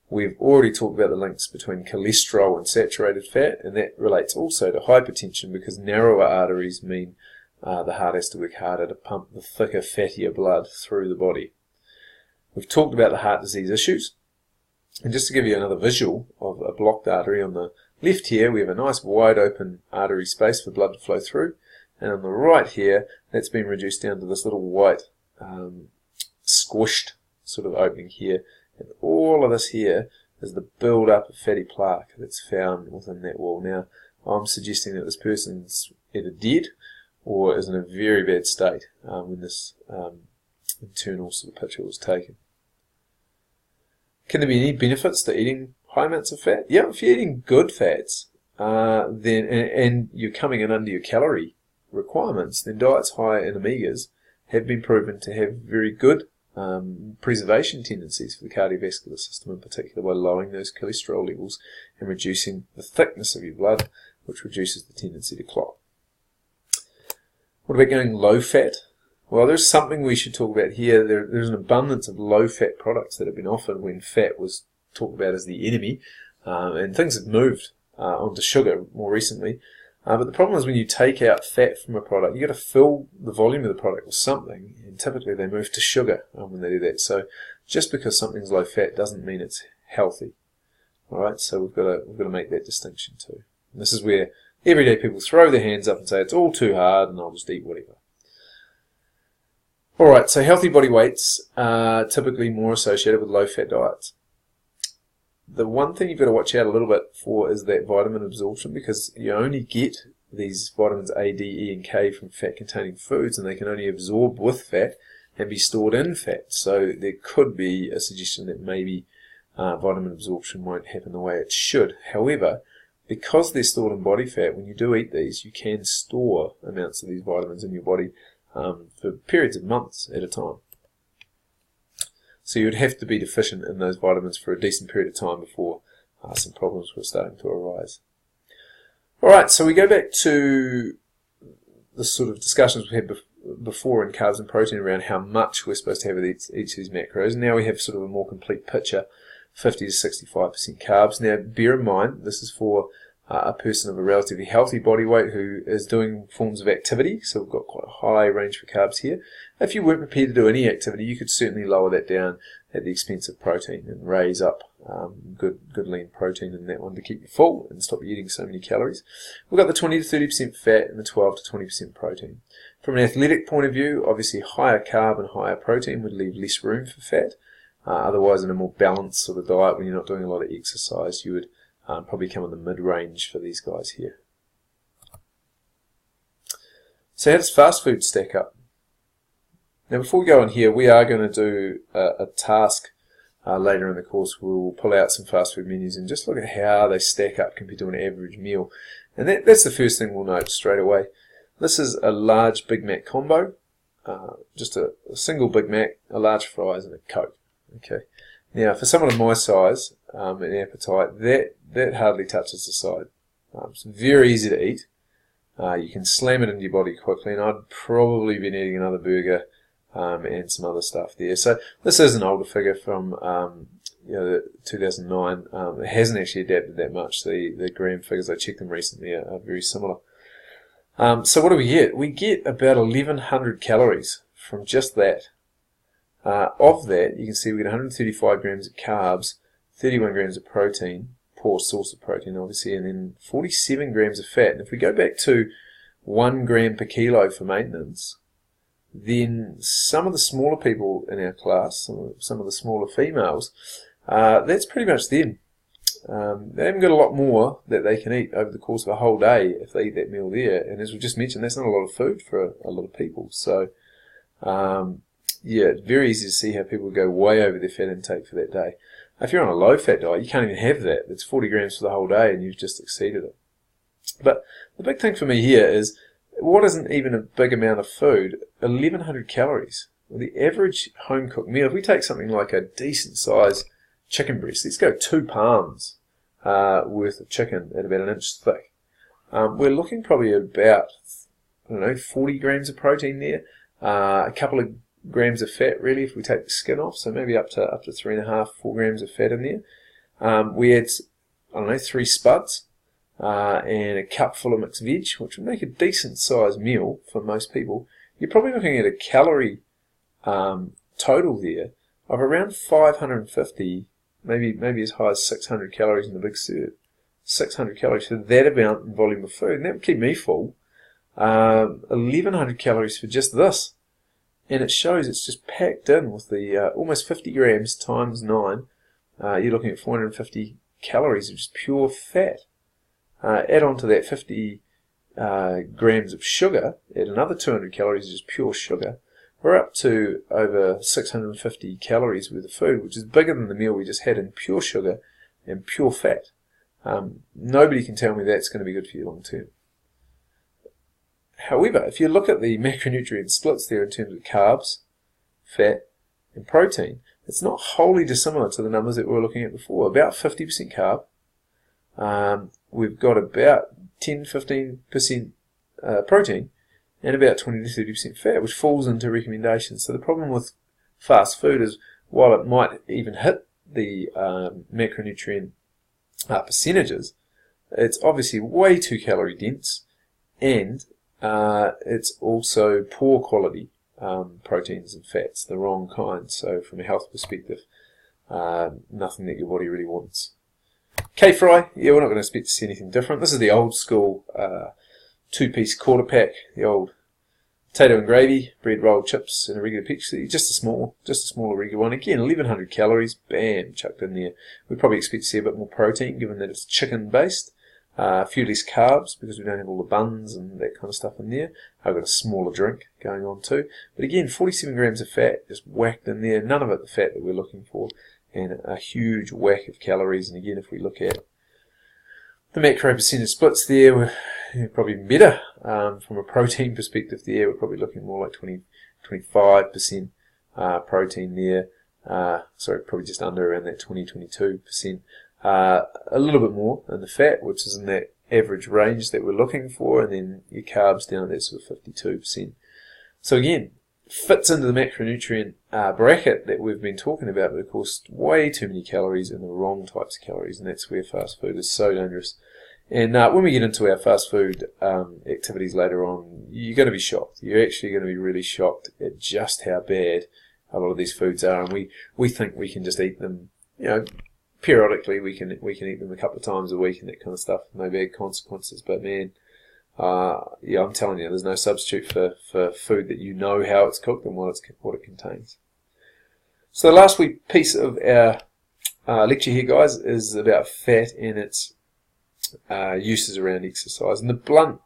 We've already talked about the links between cholesterol and saturated fat, and that relates also to hypertension because narrower arteries mean the heart has to work harder to pump the thicker, fattier blood through the body. We've talked about the heart disease issues, and just to give you another visual of a blocked artery, on the left here we have a nice wide open artery space for blood to flow through, and on the right here that's been reduced down to this little white squished sort of opening here. And all of this here is the build-up of fatty plaque that's found within that wall. Now, I'm suggesting that this person's either dead or is in a very bad state when this internal sort of picture was taken. Can there be any benefits to eating high amounts of fat? Yeah, if you're eating good fats, and you're coming in under your calorie requirements, then diets high in omegas have been proven to have very good preservation tendencies for the cardiovascular system, in particular by lowering those cholesterol levels and reducing the thickness of your blood, which reduces the tendency to clot. What about going low fat? Well, there's something we should talk about here. There's an abundance of low fat products that have been offered when fat was talked about as the enemy, and things have moved onto sugar more recently. But the problem is when you take out fat from a product, you've got to fill the volume of the product with something, and typically they move to sugar when they do that. So just because something's low fat doesn't mean it's healthy. All right, so we've got to make that distinction too. And this is where everyday people throw their hands up and say it's all too hard and I'll just eat whatever. All right, so healthy body weights are typically more associated with low fat diets. The one thing you've got to watch out a little bit for is that vitamin absorption, because you only get these vitamins A, D, E, and K from fat-containing foods, and they can only absorb with fat and be stored in fat. So there could be a suggestion that maybe vitamin absorption won't happen the way it should. However, because they're stored in body fat, when you do eat these, you can store amounts of these vitamins in your body for periods of months at a time. So you would have to be deficient in those vitamins for a decent period of time before some problems were starting to arise. Alright, so we go back to the sort of discussions we had before in carbs and protein around how much we're supposed to have of each of these macros. Now we have sort of a more complete picture, 50 to 65% carbs. Now bear in mind, this is for a person of a relatively healthy body weight who is doing forms of activity, so we've got quite a high range for carbs here. If you weren't prepared to do any activity, you could certainly lower that down at the expense of protein and raise up good lean protein in that one to keep you full and stop you eating so many calories. We've got the 20 to 30% fat and the 12 to 20% protein. From an athletic point of view, obviously higher carb and higher protein would leave less room for fat. Otherwise, in a more balanced sort of diet, when you're not doing a lot of exercise, you would probably come in the mid-range for these guys here. So how does fast food stack up? Now before we go on here, we are going to do a task later in the course. We'll pull out some fast food menus and just look at how they stack up compared to an average meal. And that's the first thing we'll note straight away. This is a large Big Mac combo, just a single Big Mac, a large fries and a Coke. Okay. Now for someone of my size and appetite, that hardly touches the side. It's very easy to eat. You can slam it into your body quickly, and I'd probably been eating another burger and some other stuff there. So this is an older figure from 2009. It hasn't actually adapted that much. The gram figures, I checked them recently, are very similar. So what do we get? We get about 1,100 calories from just that. Of that, you can see we get 135 grams of carbs, 31 grams of protein, poor source of protein, obviously, and then 47 grams of fat. And if we go back to 1 gram per kilo for maintenance, then some of the smaller people in our class, some of the smaller females, that's pretty much them. They haven't got a lot more that they can eat over the course of a whole day if they eat that meal there. And as we just mentioned, that's not a lot of food for a lot of people. So, yeah, it's very easy to see how people go way over their fat intake for that day. If you're on a low-fat diet, you can't even have that. It's 40 grams for the whole day, and you've just exceeded it. But the big thing for me here is, what isn't even a big amount of food? 1,100 calories. Well, the average home-cooked meal, if we take something like a decent-sized chicken breast, let's go 2 palms worth of chicken at about 1 inch thick. We're looking probably at about, 40 grams of protein there, a couple of grams of fat really if we take the skin off, so maybe up to 3.5, 4 grams of fat in there. We add, 3 spuds and a cup full of mixed veg, which would make a decent sized meal for most people. You're probably looking at a calorie total there of around 550, maybe as high as 600 calories in the big serve. 600 calories for that amount and volume of food, and that would keep me full. 1,100 calories for just this. And it shows it's just packed in with the almost 50 grams times 9. You're looking at 450 calories of just pure fat. Add on to that 50 grams of sugar, add another 200 calories of just pure sugar. We're up to over 650 calories worth of food, which is bigger than the meal we just had in pure sugar and pure fat. Nobody can tell me that's going to be good for you long term. However, if you look at the macronutrient splits there in terms of carbs, fat, and protein, it's not wholly dissimilar to the numbers that we were looking at before. About 50% carb, we've got about 10-15% protein, and about 20-30% fat, which falls into recommendations. So the problem with fast food is, while it might even hit the macronutrient percentages, it's obviously way too calorie dense, and it's also poor quality proteins and fats, the wrong kind. So from a health perspective, nothing that your body really wants. K-Fry, yeah, we're not going to expect to see anything different. This is the old school 2-piece quarter pack, the old potato and gravy, bread, rolled chips, and a regular pizza. Just a small regular one. Again, 1,100 calories, bam, chucked in there. We probably expect to see a bit more protein, given that it's chicken based. A few less carbs because we don't have all the buns and that kind of stuff in there. I've got a smaller drink going on too. But again, 47 grams of fat just whacked in there. None of it the fat that we're looking for. And a huge whack of calories. And again, if we look at the macro percentage splits there, we're probably better from a protein perspective there. We're probably looking more like 25% protein there. Sorry, probably just under around that 22%. A little bit more in the fat, which is in that average range that we're looking for, and then your carbs down at that sort of 52%. So again, fits into the macronutrient bracket that we've been talking about, but of course way too many calories and the wrong types of calories, and that's where fast food is so dangerous. And when we get into our fast food activities later on, you're going to be shocked. You're actually going to be really shocked at just how bad a lot of these foods are, and we think we can just eat them, periodically. We can eat them a couple of times a week and that kind of stuff, no bad consequences. But man, I'm telling you, there's no substitute for food that you know how it's cooked and what it contains. So the last piece of our lecture here, guys, is about fat and its uses around exercise. And the blunt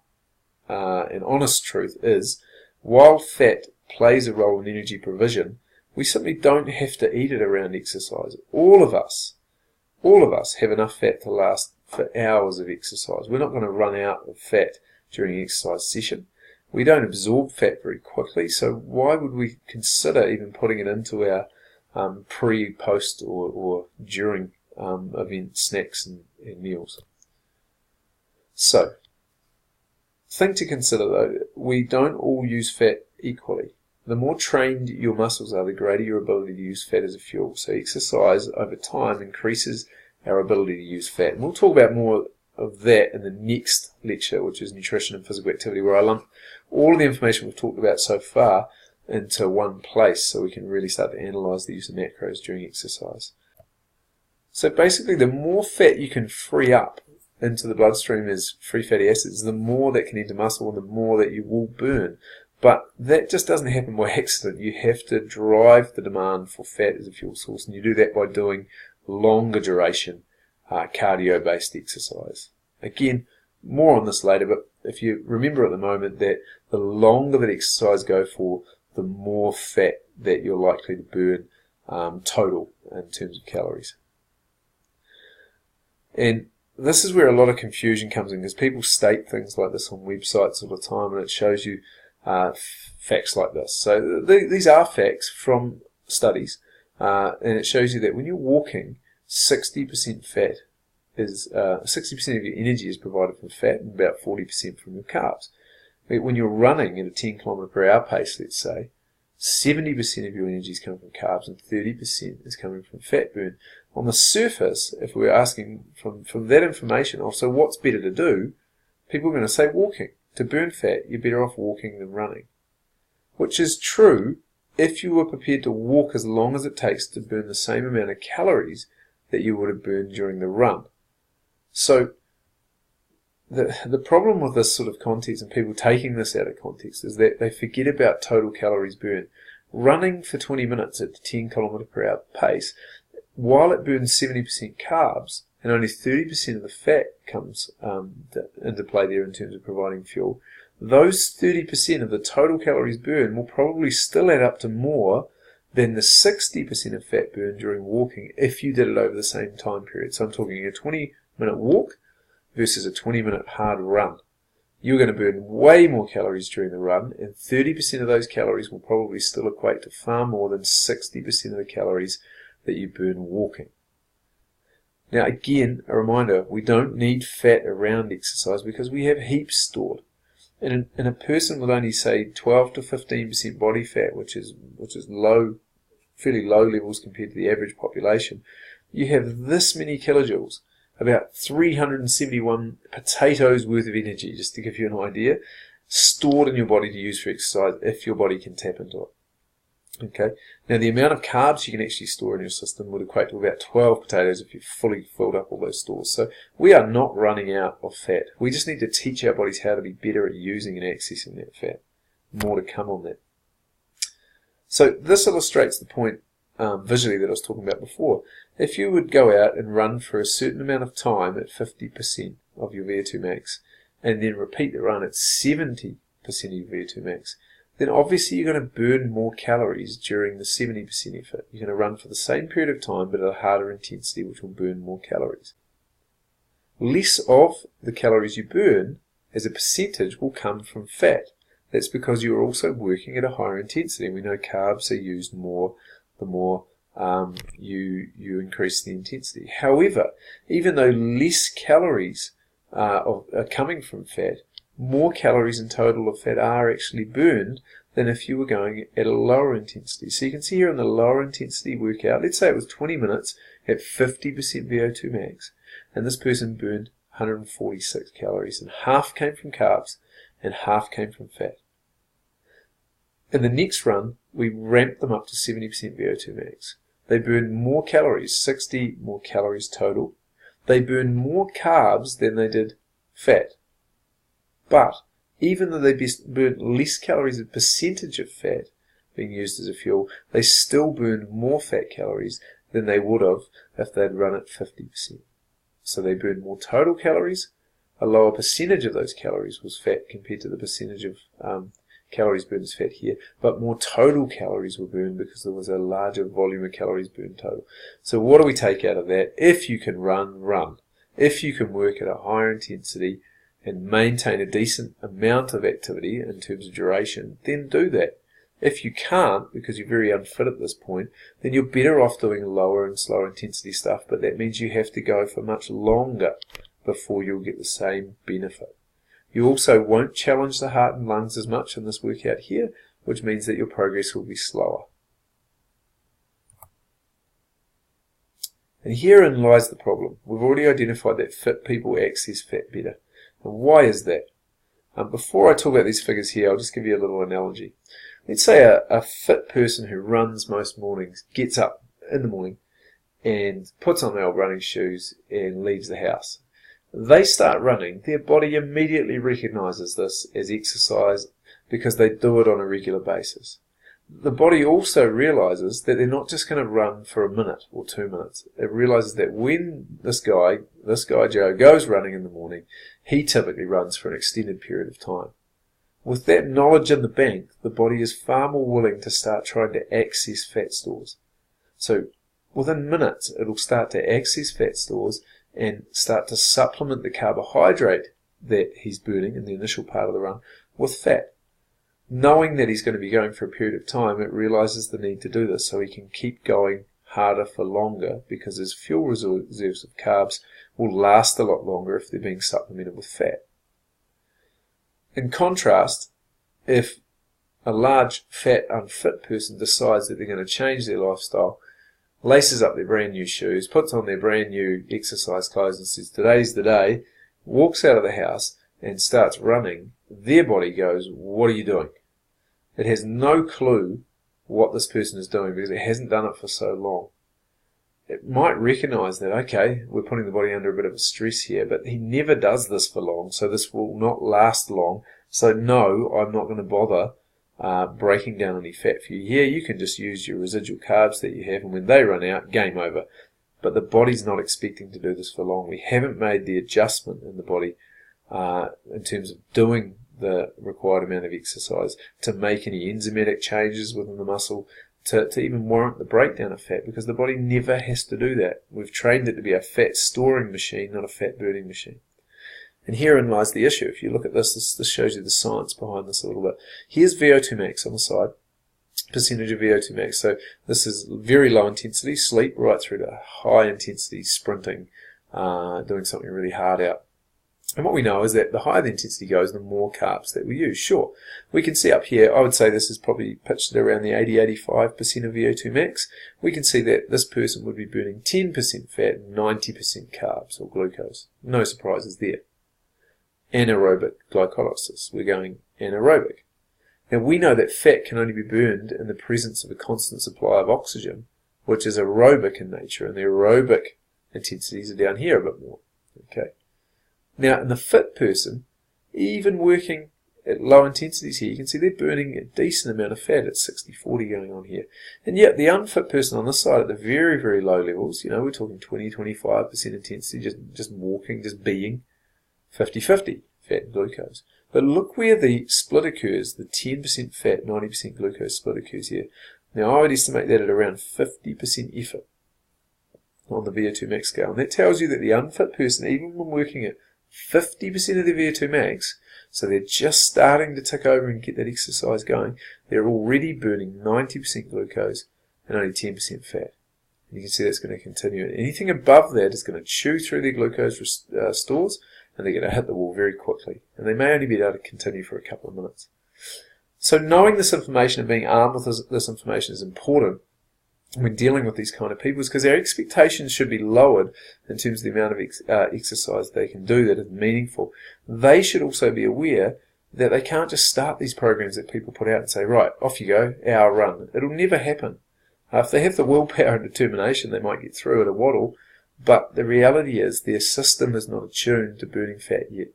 and honest truth is, while fat plays a role in energy provision, we simply don't have to eat it around exercise. All of us have enough fat to last for hours of exercise. We're not going to run out of fat during an exercise session. We don't absorb fat very quickly, so why would we consider even putting it into our pre, post, or during event snacks and meals? So, thing to consider though, we don't all use fat equally. The more trained your muscles are, the greater your ability to use fat as a fuel. So exercise over time increases our ability to use fat. And we'll talk about more of that in the next lecture, which is nutrition and physical activity, where I lump all of the information we've talked about so far into one place so we can really start to analyse the use of macros during exercise. So basically, the more fat you can free up into the bloodstream as free fatty acids, the more that can enter muscle and the more that you will burn. But that just doesn't happen by accident. You have to drive the demand for fat as a fuel source, and you do that by doing longer duration cardio-based exercise. Again, more on this later, but if you remember at the moment that the longer that exercise go for, the more fat that you're likely to burn total in terms of calories. And this is where a lot of confusion comes in, because people state things like this on websites all the time, and it shows you facts like this. So these are facts from studies, and it shows you that when you're walking, 60% fat is 60% of your energy is provided from fat, and about 40% from your carbs. But when you're running at a 10 km/h pace, let's say, 70% of your energy is coming from carbs and 30% is coming from fat burn. On the surface, if we're asking from that information, so what's better to do? People are going to say walking. To burn fat, you're better off walking than running. Which is true if you were prepared to walk as long as it takes to burn the same amount of calories that you would have burned during the run. So the problem with this sort of context and people taking this out of context is that they forget about total calories burned. Running for 20 minutes at the 10 km/h pace, while it burns 70% carbs and only 30% of the fat comes into play there in terms of providing fuel, those 30% of the total calories burned will probably still add up to more than the 60% of fat burned during walking if you did it over the same time period. So I'm talking a 20-minute walk versus a 20-minute hard run. You're going to burn way more calories during the run, and 30% of those calories will probably still equate to far more than 60% of the calories that you burn walking. Now again, a reminder, we don't need fat around exercise because we have heaps stored. And a person with only, say, 12 to 15% body fat, which is low, fairly low levels compared to the average population, you have this many kilojoules, about 371 potatoes worth of energy, just to give you an idea, stored in your body to use for exercise if your body can tap into it. Okay. Now the amount of carbs you can actually store in your system would equate to about 12 potatoes if you've fully filled up all those stores. So we are not running out of fat. We just need to teach our bodies how to be better at using and accessing that fat. More to come on that. So this illustrates the point visually that I was talking about before. If you would go out and run for a certain amount of time at 50% of your VO2 max and then repeat the run at 70% of your VO2 max, then obviously you're going to burn more calories during the 70% effort. You're going to run for the same period of time but at a harder intensity, which will burn more calories. Less of the calories you burn as a percentage will come from fat. That's because you're also working at a higher intensity. We know carbs are used more the more you increase the intensity. However, even though less calories are coming from fat, more calories in total of fat are actually burned than if you were going at a lower intensity. So you can see here in the lower intensity workout, let's say it was 20 minutes at 50% VO2 max, and this person burned 146 calories, and half came from carbs and half came from fat. In the next run, we ramped them up to 70% VO2 max. They burned more calories, 60 more calories total. They burned more carbs than they did fat. But even though they burned less calories as a percentage of fat being used as a fuel, they still burned more fat calories than they would have if they'd run at 50%. So they burned more total calories. A lower percentage of those calories was fat compared to the percentage of calories burned as fat here, but more total calories were burned because there was a larger volume of calories burned total. So what do we take out of that? If you can run. If you can work at a higher intensity and maintain a decent amount of activity in terms of duration, then do that. If you can't, because you're very unfit at this point, then you're better off doing lower and slower intensity stuff, but that means you have to go for much longer before you'll get the same benefit. You also won't challenge the heart and lungs as much in this workout here, which means that your progress will be slower. And herein lies the problem. We've already identified that fit people access fat better. And why is that? Before I talk about these figures here, I'll just give you a little analogy. Let's say a fit person who runs most mornings gets up in the morning and puts on their old running shoes and leaves the house. They start running, their body immediately recognises this as exercise because they do it on a regular basis. The body also realises that they're not just going to run for a minute or 2 minutes. It realises that when this guy Joe, goes running in the morning, he typically runs for an extended period of time. With that knowledge in the bank, the body is far more willing to start trying to access fat stores. So within minutes, it'll start to access fat stores and start to supplement the carbohydrate that he's burning in the initial part of the run with fat. Knowing that he's going to be going for a period of time, it realizes the need to do this so he can keep going harder for longer because his fuel reserves of carbs will last a lot longer if they're being supplemented with fat. In contrast, if a large, fat, unfit person decides that they're going to change their lifestyle, laces up their brand new shoes, puts on their brand new exercise clothes and says, today's the day, walks out of the house and starts running, their body goes, what are you doing? It has no clue what this person is doing because it hasn't done it for so long. It might recognize that, okay, we're putting the body under a bit of a stress here, but he never does this for long, so this will not last long. So no, I'm not going to bother breaking down any fat for you. Yeah, you can just use your residual carbs that you have, and when they run out, game over. But the body's not expecting to do this for long. We haven't made the adjustment in the body in terms of doing the required amount of exercise to make any enzymatic changes within the muscle to even warrant the breakdown of fat, because the body never has to do that. We've trained it to be a fat storing machine, not a fat burning machine. And herein lies the issue. If you look at this shows you the science behind this a little bit. Here's VO2 max on the side, percentage of VO2 max. So this is very low intensity sleep right through to high intensity sprinting, doing something really hard out. And what we know is that the higher the intensity goes, the more carbs that we use. Sure, we can see up here, I would say this is probably pitched at around the 80-85% of VO2 max. We can see that this person would be burning 10% fat and 90% carbs or glucose. No surprises there. Anaerobic glycolysis. We're going anaerobic. Now we know that fat can only be burned in the presence of a constant supply of oxygen, which is aerobic in nature, and the aerobic intensities are down here a bit more. Okay. Now, in the fit person, even working at low intensities here, you can see they're burning a decent amount of fat at 60-40 going on here. And yet, the unfit person on this side at the very, very low levels, we're talking 20-25% intensity, just walking, just being, 50-50 fat and glucose. But look where the split occurs, the 10% fat, 90% glucose split occurs here. Now, I would estimate that at around 50% effort on the VO2 max scale. And that tells you that the unfit person, even when working at 50% of their VO2 max, so they're just starting to tick over and get that exercise going, they're already burning 90% glucose and only 10% fat. And you can see that's going to continue. Anything above that is going to chew through their glucose stores, and they're going to hit the wall very quickly. And they may only be able to continue for a couple of minutes. So knowing this information and being armed with this information is important when dealing with these kind of people, because their expectations should be lowered in terms of the amount of exercise they can do that is meaningful. They should also be aware that they can't just start these programs that people put out and say, right, off you go, hour run. It'll never happen. If they have the willpower and determination, they might get through at a waddle, but the reality is their system is not attuned to burning fat yet.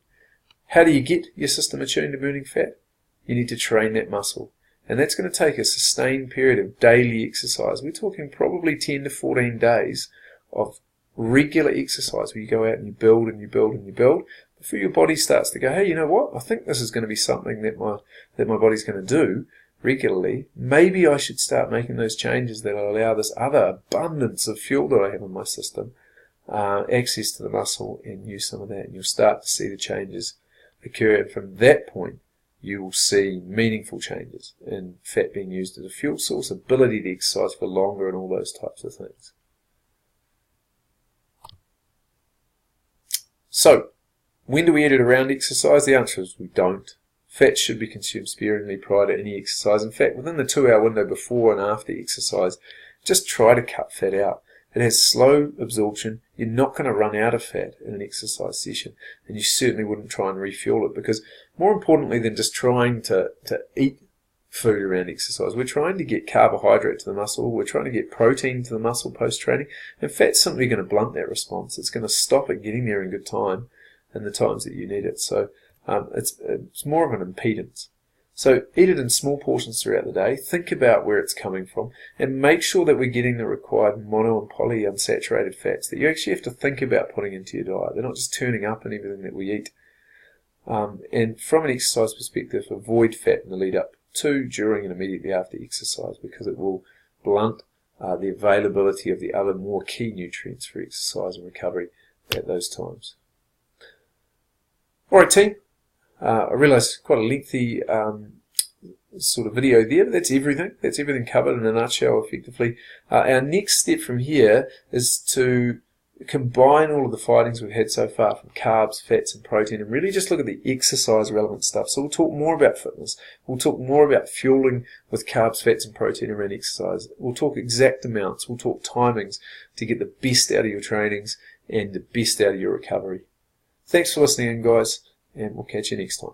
How do you get your system attuned to burning fat? You need to train that muscle. And that's going to take a sustained period of daily exercise. We're talking probably 10 to 14 days of regular exercise where you go out and you build and you build and you build before your body starts to go, hey, you know what? I think this is going to be something that my body's going to do regularly. Maybe I should start making those changes that will allow this other abundance of fuel that I have in my system access to the muscle and use some of that. And you'll start to see the changes occur. And from that point, you will see meaningful changes in fat being used as a fuel source, ability to exercise for longer, and all those types of things. So, when do we edit around exercise? The answer is we don't. Fat should be consumed sparingly prior to any exercise. In fact, within the 2-hour window before and after exercise, just try to cut fat out. It has slow absorption. You're not going to run out of fat in an exercise session, and you certainly wouldn't try and refuel it, because more importantly than just trying to eat food around exercise. We're trying to get carbohydrate to the muscle, we're trying to get protein to the muscle post-training, and fat's simply going to blunt that response. It's going to stop it getting there in good time and the times that you need it. So it's more of an impedance. So eat it in small portions throughout the day, think about where it's coming from, and make sure that we're getting the required mono and polyunsaturated fats that you actually have to think about putting into your diet. They're not just turning up in everything that we eat. And from an exercise perspective, avoid fat in the lead up to, during, and immediately after exercise, because it will blunt the availability of the other more key nutrients for exercise and recovery at those times. Alright team, I realise quite a lengthy sort of video there, but that's everything. That's everything covered in a nutshell effectively. Our next step from here is to combine all of the findings we've had so far from carbs, fats and protein and really just look at the exercise relevant stuff. So we'll talk more about fitness, we'll talk more about fueling with carbs, fats and protein around exercise, we'll talk exact amounts, we'll talk timings to get the best out of your trainings and the best out of your recovery. Thanks for listening in guys, and we'll catch you next time.